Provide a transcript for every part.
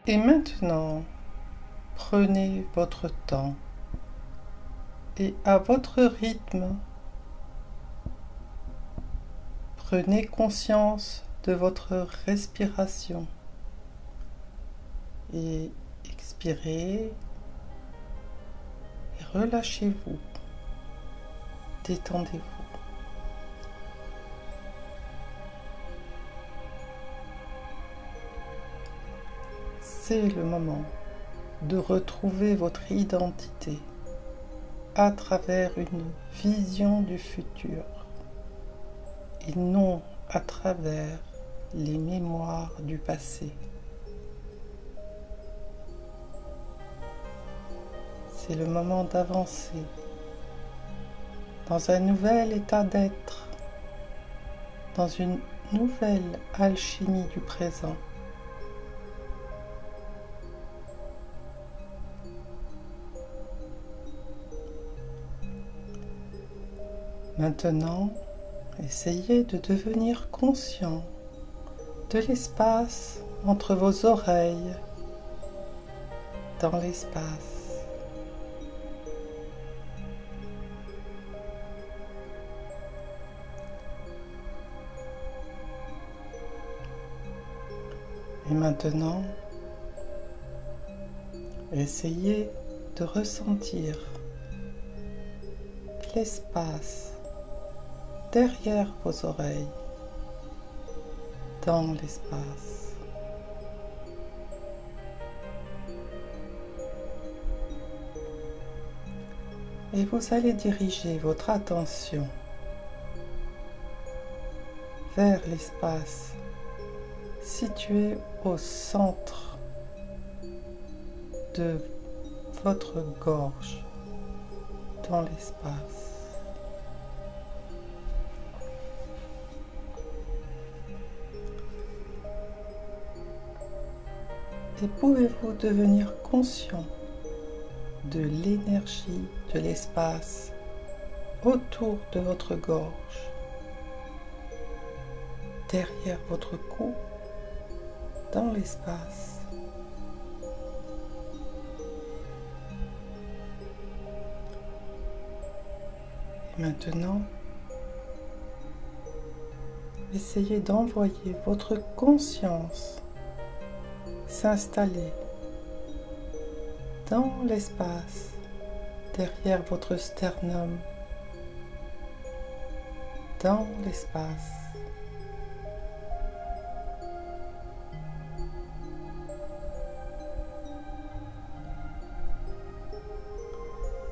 Et maintenant, prenez votre temps et à votre rythme, prenez conscience de votre respiration et expirez et relâchez-vous, détendez-vous. C'est le moment de retrouver votre identité à travers une vision du futur et non à travers les mémoires du passé. C'est le moment d'avancer dans un nouvel état d'être, dans une nouvelle alchimie du présent. Maintenant, essayez de devenir conscient de l'espace entre vos oreilles, dans l'espace. Et maintenant, essayez de ressentir l'espace derrière vos oreilles, dans l'espace. Et vous allez diriger votre attention vers l'espace situé au centre de votre gorge, dans l'espace. Et pouvez-vous devenir conscient de l'énergie de l'espace autour de votre gorge, derrière votre cou, dans l'espace. Et maintenant, essayez d'envoyer votre conscience s'installer dans l'espace derrière votre sternum, dans l'espace.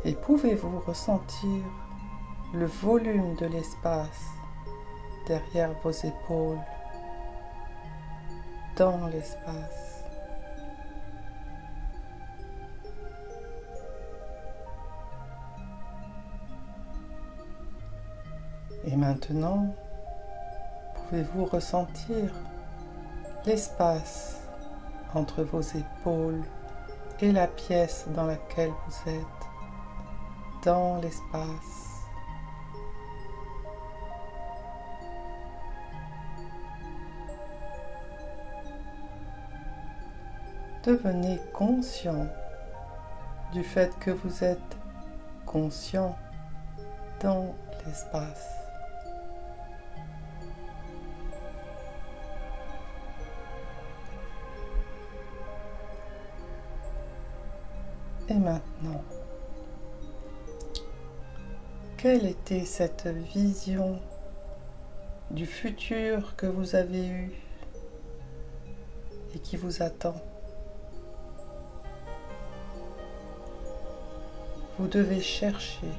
Et pouvez-vous ressentir le volume de l'espace derrière vos épaules, dans l'espace. Et maintenant, pouvez-vous ressentir l'espace entre vos épaules et la pièce dans laquelle vous êtes, dans l'espace. Devenez conscient du fait que vous êtes conscient dans l'espace. Et maintenant, quelle était cette vision du futur que vous avez eue et qui vous attend? Vous devez chercher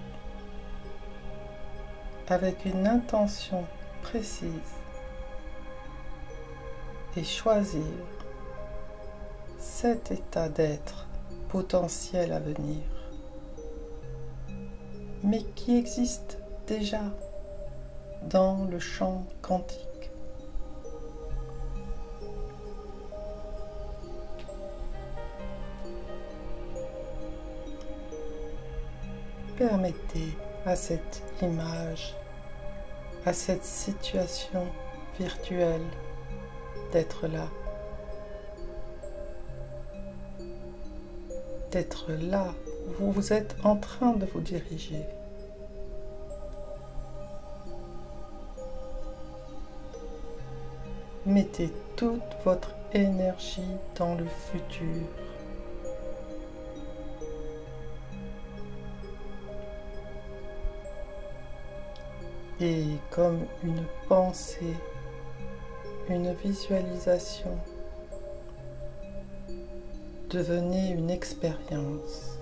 avec une intention précise et choisir cet état d'être potentiel à venir, mais qui existe déjà dans le champ quantique. Permettez à cette image, à cette situation virtuelle d'être là. d'être là où vous êtes en train de vous diriger. Mettez toute votre énergie dans le futur. Et comme une pensée, une visualisation, devenez une expérience.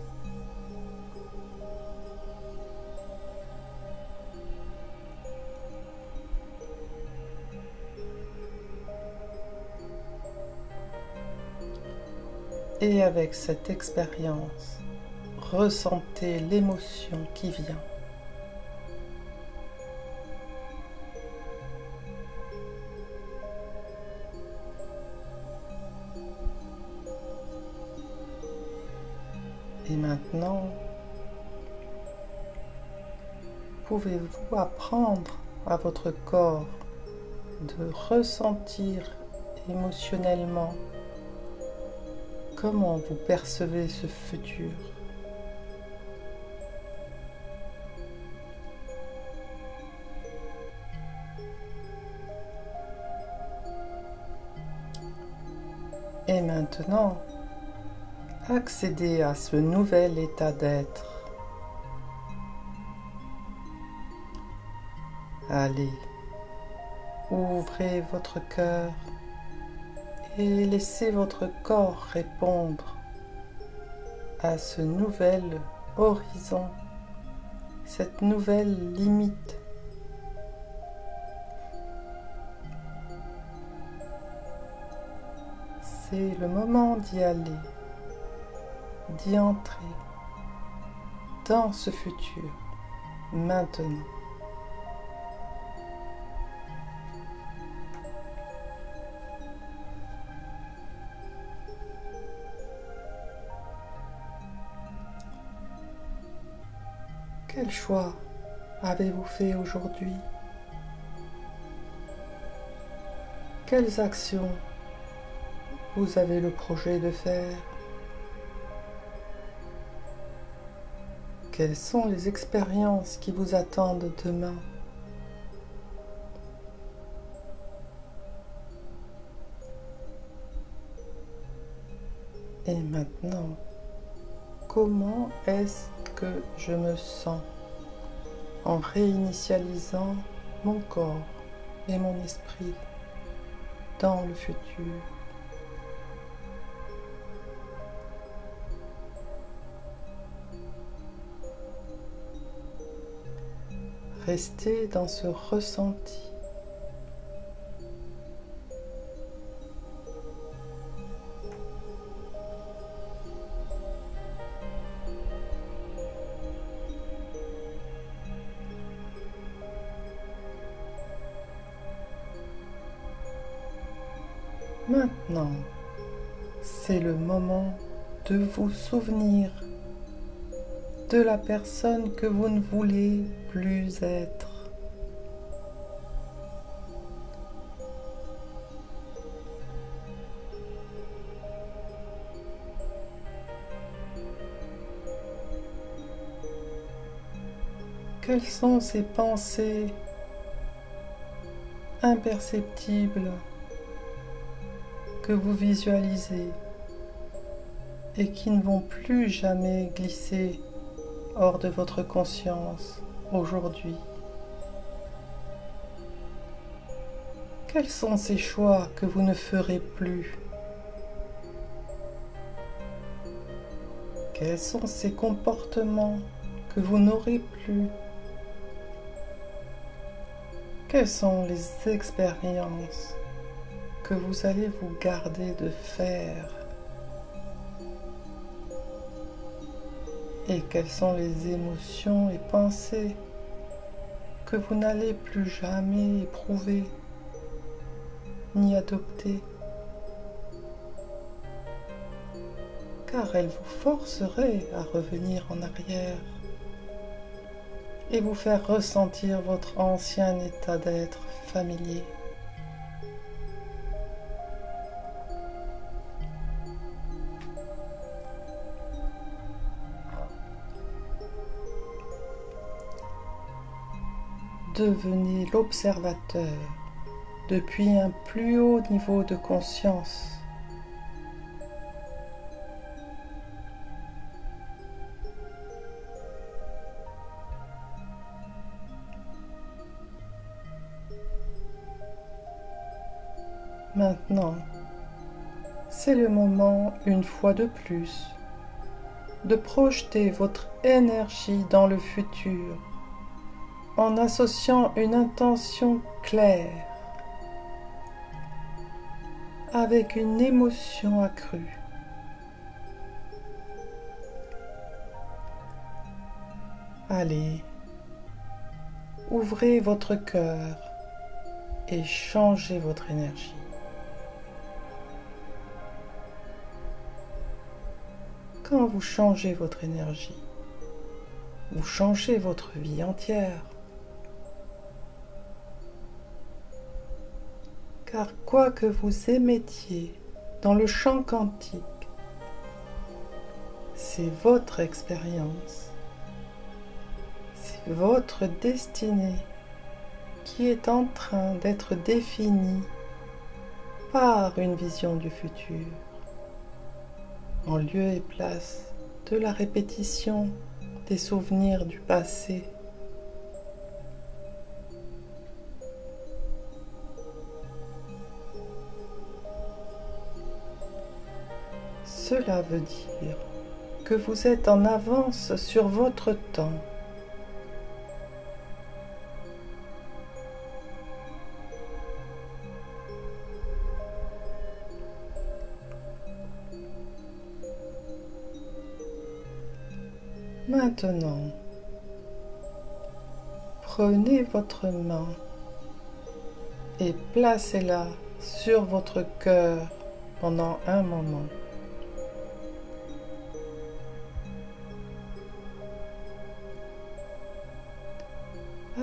Et avec cette expérience, ressentez l'émotion qui vient. Et maintenant, pouvez-vous apprendre à votre corps de ressentir émotionnellement comment vous percevez ce futur? Et maintenant, accédez à ce nouvel état d'être. Allez, ouvrez votre cœur et laissez votre corps répondre à ce nouvel horizon, cette nouvelle limite. C'est le moment d'y aller, d'y entrer dans ce futur, maintenant. Quel choix avez-vous fait aujourd'hui? Quelles actions vous avez le projet de faire? Quelles sont les expériences qui vous attendent demain? Et maintenant, comment est-ce que je me sens en réinitialisant mon corps et mon esprit dans le futur? Restez dans ce ressenti. Maintenant, c'est le moment de vous souvenir de la personne que vous ne voulez plus être. Quelles sont ces pensées imperceptibles que vous visualisez et qui ne vont plus jamais glisser hors de votre conscience aujourd'hui? Quels sont ces choix que vous ne ferez plus? Quels sont ces comportements que vous n'aurez plus? Quelles sont les expériences que vous allez vous garder de faire? Et quelles sont les émotions et pensées que vous n'allez plus jamais éprouver ni adopter? Car elles vous forceraient à revenir en arrière et vous faire ressentir votre ancien état d'être familier. devenez l'observateur depuis un plus haut niveau de conscience. Maintenant, c'est le moment, une fois de plus, de projeter votre énergie dans le futur en associant une intention claire avec une émotion accrue. Allez, ouvrez votre cœur et changez votre énergie. Quand vous changez votre énergie, vous changez votre vie entière. Car quoi que vous émettiez dans le champ quantique, c'est votre expérience, c'est votre destinée qui est en train d'être définie par une vision du futur, en lieu et place de la répétition des souvenirs du passé. Cela veut dire que vous êtes en avance sur votre temps. Maintenant, prenez votre main et placez-la sur votre cœur pendant un moment.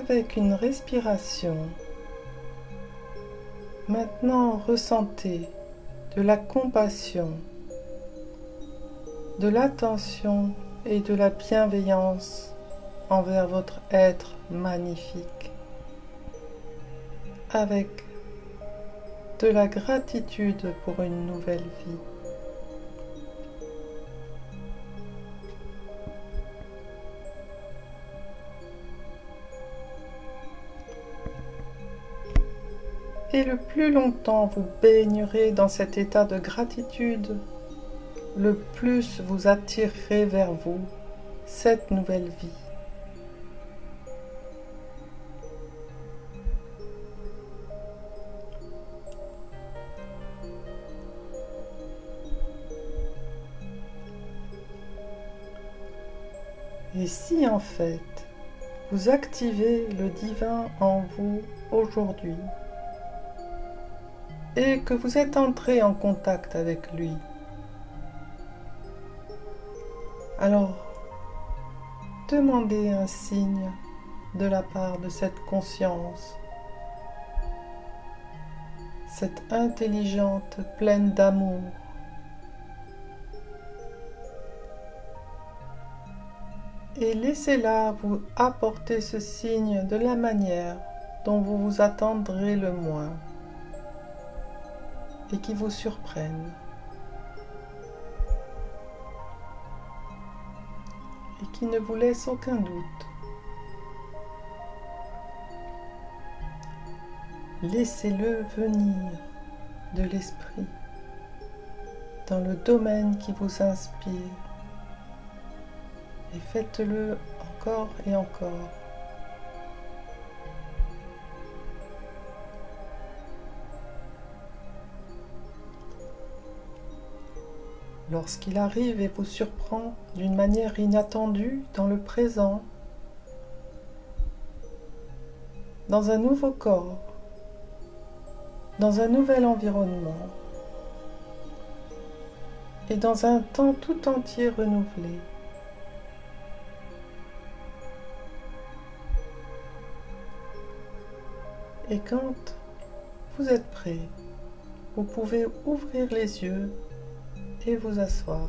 Avec une respiration, maintenant ressentez de la compassion, de l'attention et de la bienveillance envers votre être magnifique, avec de la gratitude pour une nouvelle vie. Et le plus longtemps vous baignerez dans cet état de gratitude, le plus vous attirerez vers vous cette nouvelle vie. Et si en fait, vous activez le divin en vous aujourd'hui, et que vous êtes entré en contact avec lui, alors demandez un signe de la part de cette conscience, cette intelligente pleine d'amour, et laissez-la vous apporter ce signe de la manière dont vous vous attendrez le moins et qui vous surprenne et qui ne vous laisse aucun doute. Laissez-le venir de l'esprit dans le domaine qui vous inspire et faites-le encore et encore. Lorsqu'il arrive et vous surprend d'une manière inattendue dans le présent, dans un nouveau corps, dans un nouvel environnement et dans un temps tout entier renouvelé, et quand vous êtes prêt, vous pouvez ouvrir les yeux et vous asseoir.